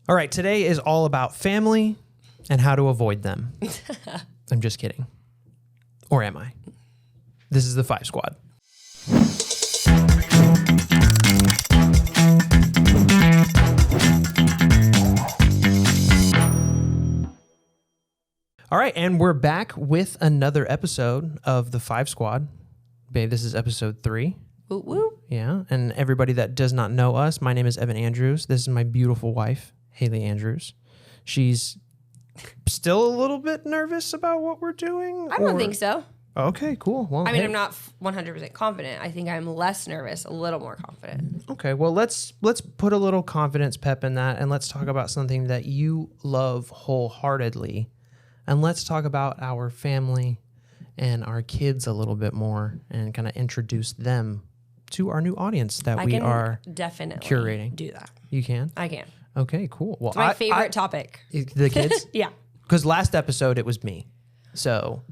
All right, today is all about family and how to avoid them. I'm just kidding. Or am I? This is the 5 Squad. All right, and we're back with another episode of the 5 Squad. Babe, this is episode 3. Woo woo. Yeah, and everybody that does not know us, my name is Evan Andrews. This is my beautiful wife, Haley Andrews. She's still a little bit nervous about what we're doing? I don't think so. Okay, cool. Well, I mean, I'm not 100% confident. I think I'm less nervous, a little more confident. Okay, well, let's put a little confidence pep in that, and let's talk about something that you love wholeheartedly. And let's talk about our family and our kids a little bit more and kind of introduce them to our new audience that we are definitely curating. Do that. You can? I can. Okay, cool. Well, It's my favorite topic. The kids? Yeah. Because last episode it was me. So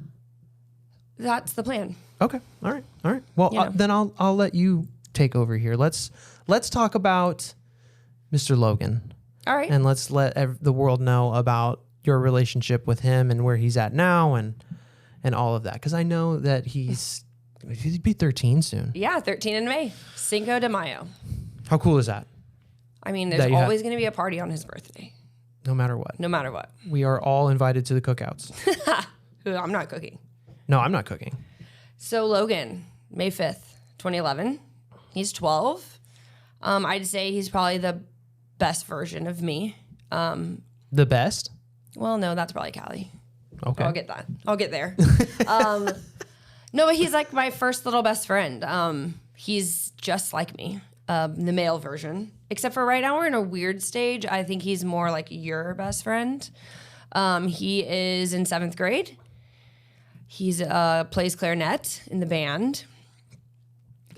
That's the plan. okay. All right. Well, then I'll let you take over here. Let's talk about Mr. Logan. All right. And let's let the world know about your relationship with him and where he's at now and all of that. Because I know that he'd be 13 soon. Yeah, 13 in May. Cinco de Mayo. How cool is that? I mean, there's always going to be a party on his birthday. No matter what. No matter what. We are all invited to the cookouts. I'm not cooking. No, I'm not cooking. So Logan, May 5th, 2011. He's 12. I'd say he's probably the best version of me. The best? Well, no, that's probably Cali. Okay. I'll get that. I'll get there. No, but he's like my first little best friend. He's just like me, the male version. Except for right now we're in a weird stage. I think he's more like your best friend. He is in 7th grade. He's plays clarinet in the band.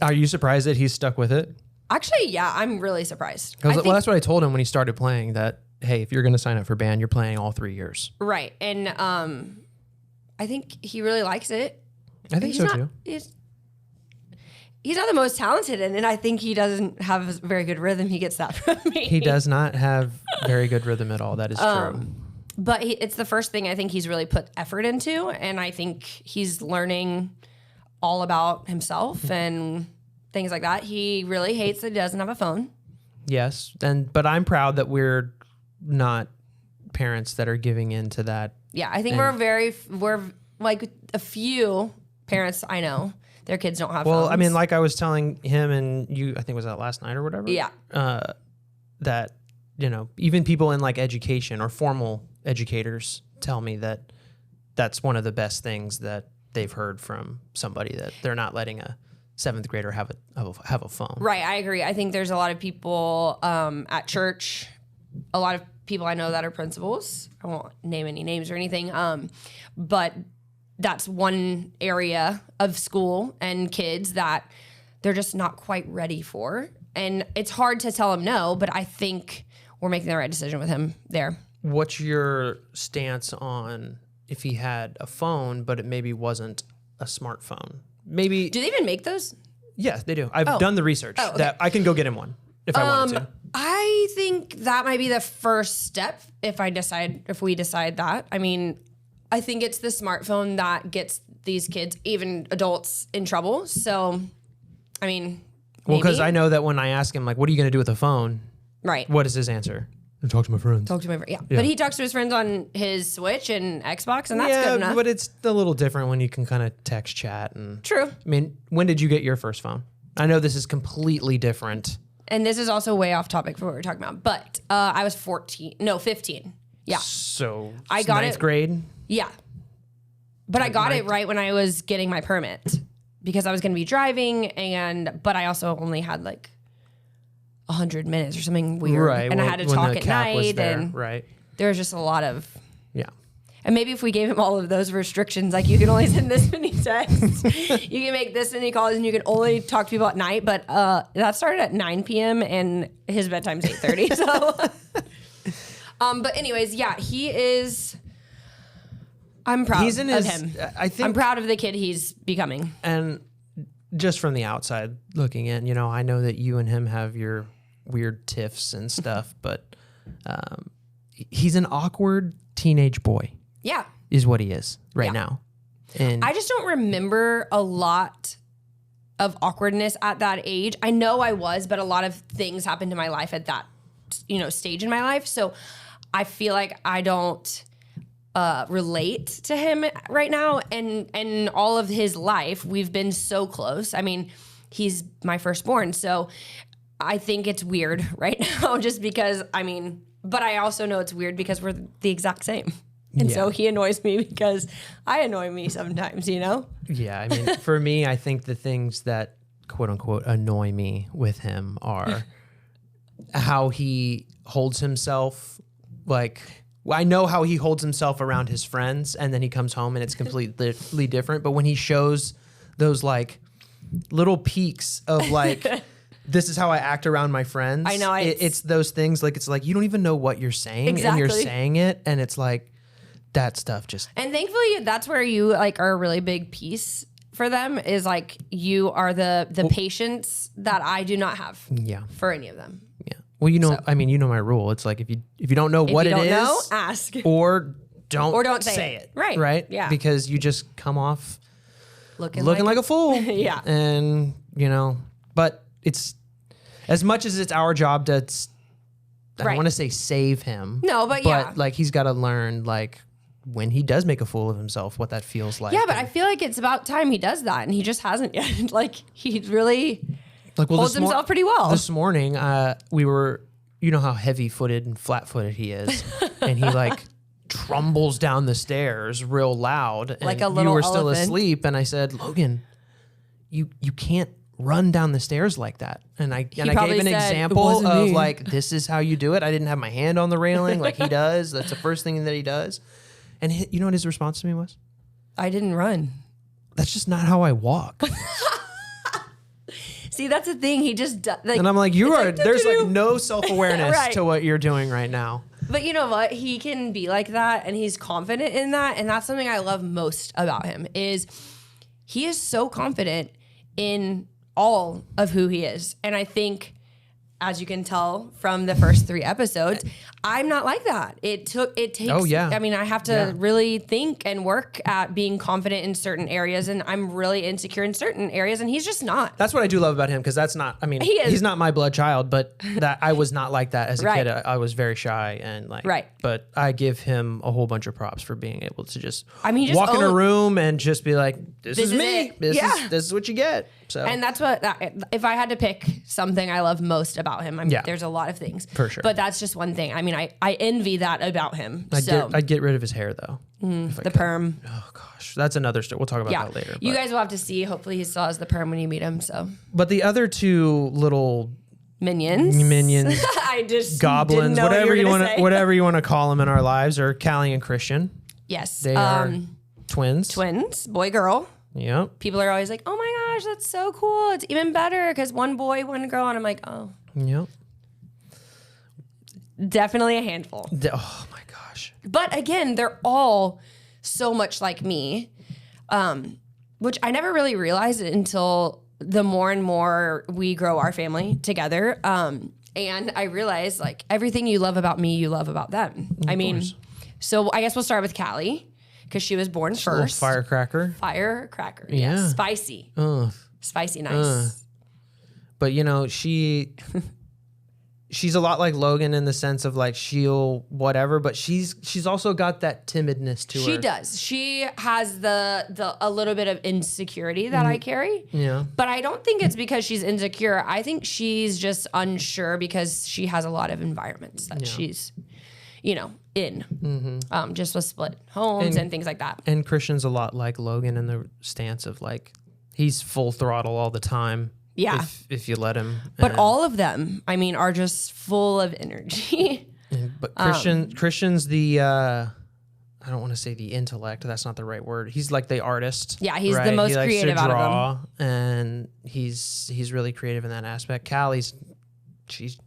Are you surprised that he's stuck with it? Actually, yeah, I'm really surprised. Well, that's what I told him when he started playing, that, hey, if you're going to sign up for band, you're playing all 3 years. Right. And I think he really likes it. I think so, too. He's not the most talented in it. I think he doesn't have a very good rhythm. He gets that from me. He does not have very good rhythm at all. That is true. But it's the first thing I think he's really put effort into. And I think he's learning all about himself and things like that. He really hates that he doesn't have a phone. Yes. But I'm proud that we're not parents that are giving in to that. Yeah, I think we're like a few parents I know, their kids don't have phones. Well, I mean, like I was telling him and you, I think was that last night or whatever? Yeah. That, even people in like education or formal educators tell me that that's one of the best things that they've heard from somebody, that they're not letting a 7th grader have a phone. Right, I agree. I think there's a lot of people at church, a lot of people I know that are principals. I won't name any names or anything, but that's one area of school and kids that they're just not quite ready for. And it's hard to tell them no, but I think we're making the right decision with him there. What's your stance on if he had a phone, but it maybe wasn't a smartphone? Maybe. Do they even make those? Yes, they do. I've done the research. Okay. That I can go get him one if I wanted to. I think that might be the first step if we decide that. I mean, I think it's the smartphone that gets these kids, even adults, in trouble. So, I mean, well, because I know that when I ask him, like, what are you going to do with a phone? Right. What is his answer? Talk to my friends. Yeah. But he talks to his friends on his Switch and Xbox, and that's good enough. But it's a little different when you can kind of text chat. And True. I mean, when did you get your first phone? I know this is completely different. And this is also way off topic for what we're talking about. But I was 15. Yeah. So I got 9th grade? Yeah. But I got it right when I was getting my permit because I was going to be driving, but I also only had like 100 minutes or something weird. Right. And I had to talk at night. And right. there was just a lot of... Yeah. And maybe if we gave him all of those restrictions, like you can only send this many texts, you can make this many calls, and you can only talk to people at night. But that started at 9 p.m. and his bedtime's 8:30. So, but anyways, yeah, he is. I'm proud of him. I'm proud of the kid he's becoming. And just from the outside looking in, I know that you and him have your weird tiffs and stuff, but he's an awkward teenage boy. Yeah. Is what he is right now. And I just don't remember a lot of awkwardness at that age. I know I was, but a lot of things happened in my life at that, stage in my life. So I feel like I don't relate to him right now. And all of his life, we've been so close. I mean, he's my firstborn. So I think it's weird right now just because, but I also know it's weird because we're the exact same. And so he annoys me because I annoy me sometimes, Yeah, I mean, for me, I think the things that quote unquote annoy me with him are how he holds himself. Like, I know how he holds himself around his friends, and then he comes home and it's completely different. But when he shows those like little peaks of like, this is how I act around my friends. I know it's those things. Like, it's like you don't even know what you're saying, and you're saying it, and it's like. That stuff just. And thankfully, that's where you like are a really big piece for them is like you are the patience that I do not have. Yeah. For any of them. Yeah. Well, my rule. It's like if you don't know what it is, ask or don't say it. Right. Right. Yeah. Because you just come off looking like a fool. Yeah. And but it's as much as it's our job to. I don't want to say save him. No, but like he's got to learn like. When he does make a fool of himself, what that feels like. Yeah, but I feel like it's about time he does that, and he just hasn't yet. Like, he really holds himself pretty well. This morning, we were, how heavy-footed and flat-footed he is, and he, like, trumbles down the stairs real loud. And like a little you were elephant. still asleep, and I said, Logan, you can't run down the stairs like that. And I gave an example of, like, this is how you do it. I didn't have my hand on the railing like he does. That's the first thing that he does. And you know what his response to me was? I didn't run. That's just not how I walk. See, that's the thing. He just like, and I'm like, there's like no self-awareness to what you're doing right now. But you know what? He can be like that, and he's confident in that. And that's something I love most about him is he is so confident in all of who he is. And I think, as you can tell from the first 3 episodes, I'm not like that. It takes, I have to really think and work at being confident in certain areas, and I'm really insecure in certain areas, and he's just not. That's what I do love about him, because that's not, he's not my blood child, but that I was not like that as a kid. I was very shy and but I give him a whole bunch of props for being able to just walk in a room and just be like, this is me. This is what you get. So. And that's what, if I had to pick something I love most about him, there's a lot of things. For sure. But that's just one thing. I envy that about him. I'd get rid of his hair, though. The perm. Oh, gosh. That's another story. We'll talk about that later. You guys will have to see. Hopefully he still has the perm when you meet him. So. But the other 2 little... Minions. I just goblins, whatever you want to call them in our lives, are Cali and Christian. Yes. They are twins. Twins. Boy, girl. Yep. People are always like, oh my gosh, that's so cool. It's even better because one boy, one girl. And I'm like, oh. Yep. Definitely a handful. Oh my gosh. But again, they're all so much like me, which I never really realized until the more and more we grow our family together. And I realized like everything you love about me, you love about them. So I guess we'll start with Callie. Because she was born first. Firecracker. Yeah. Spicy. Spicy nice. But she's a lot like Logan in the sense of like she'll whatever, but she's also got that timidness to her. She does. She has a little bit of insecurity that I carry. Yeah. But I don't think it's because she's insecure. I think she's just unsure because she has a lot of environments that she's in, just with split homes and things like that. And Christian's a lot like Logan in the stance of like, he's full throttle all the time. Yeah. If you let him. But all of them, are just full of energy. But Christian's the, I don't want to say the intellect. That's not the right word. He's like the artist. Yeah, he's the most creative out of them. And he's really creative in that aspect. Callie's, she's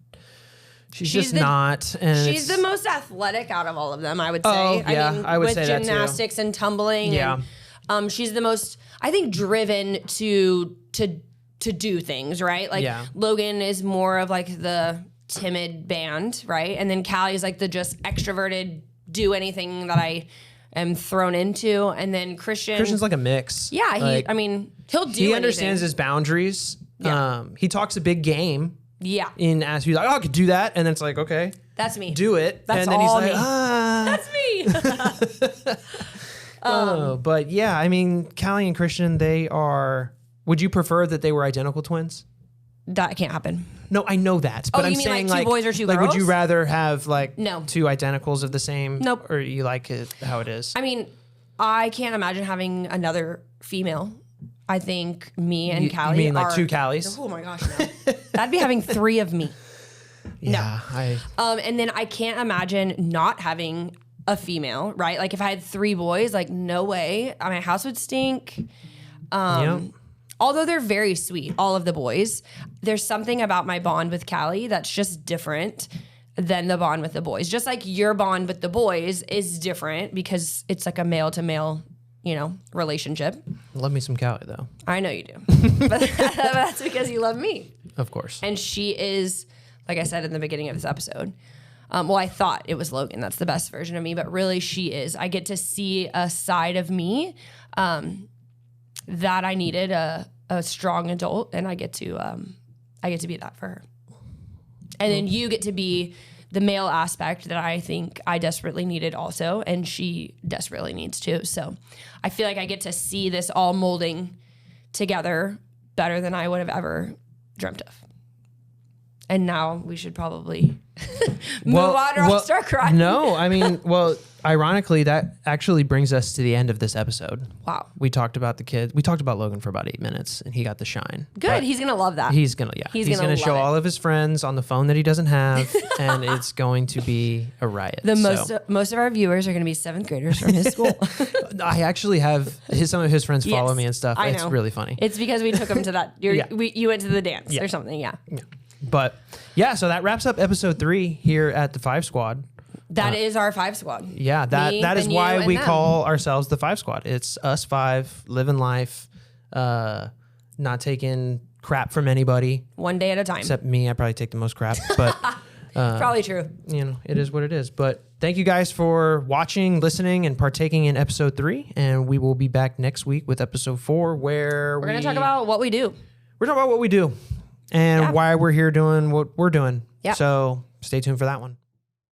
just not. And she's the most athletic out of all of them, I would say. Oh, yeah, I would say that too. With gymnastics and tumbling. Yeah. And, she's the most, I think, driven to do things, right? Like Logan is more of like the timid band, right? And then Callie is like the just extroverted, do anything that I am thrown into. And then Christian's like a mix. Yeah, like, he'll do He understands his boundaries. Yeah. He talks a big game. Yeah. As he's like, oh, I could do that. And then it's like, okay. That's me. Do it. That's and then all he's like, That's me. But yeah, I mean, Cali and Christian, would you prefer that they were identical twins? That can't happen. No, I know that. But you I'm mean saying like two boys or two girls? Would you girls? rather have No. two identicals of the same? Nope. Or you like it how it is? I mean, I can't imagine having another female. I think me and Callie You mean like two Callies? Oh my gosh, no. That'd be having 3 of me. Yeah. And then I can't imagine not having a female, right? Like if I had 3 boys, like no way. My house would stink. Although they're very sweet, all of the boys, there's something about my bond with Callie that's just different than the bond with the boys. Just like your bond with the boys is different because it's like a male to male, relationship. Love me some Cali though. I know you do. But that's because you love me. Of course. And she is, like I said in the beginning of this episode, I thought it was Logan. That's the best version of me, but really she is. I get to see a side of me that I needed a strong adult, and I get to be that for her. And then you get to be the male aspect that I think I desperately needed also, and she desperately needs too. So I feel like I get to see this all molding together better than I would have ever dreamt of. And now we should probably move on or I'll start crying. No, I mean, ironically, that actually brings us to the end of this episode. Wow. We talked about the kids. We talked about Logan for about 8 minutes, and he got the shine. Good. He's going to love that. He's going to show all of his friends on the phone that he doesn't have, and it's going to be a riot. Most of our viewers are going to be 7th graders from his school. I actually have some of his friends follow me and stuff. I know. It's really funny. It's because we took him to that. You went to the dance or something. Yeah. But yeah, so that wraps up episode 3 here at the 5 Squad. That is our 5 Squad. Yeah, that is why we call ourselves the 5 Squad. It's us 5 living life, not taking crap from anybody. One day at a time. Except me, I probably take the most crap, but probably true. It is what it is. But thank you guys for watching, listening, and partaking in episode 3. And we will be back next week with episode 4, where we're going to talk about what we do. We're talking about what we do and why we're here doing what we're doing. Yeah. So stay tuned for that one.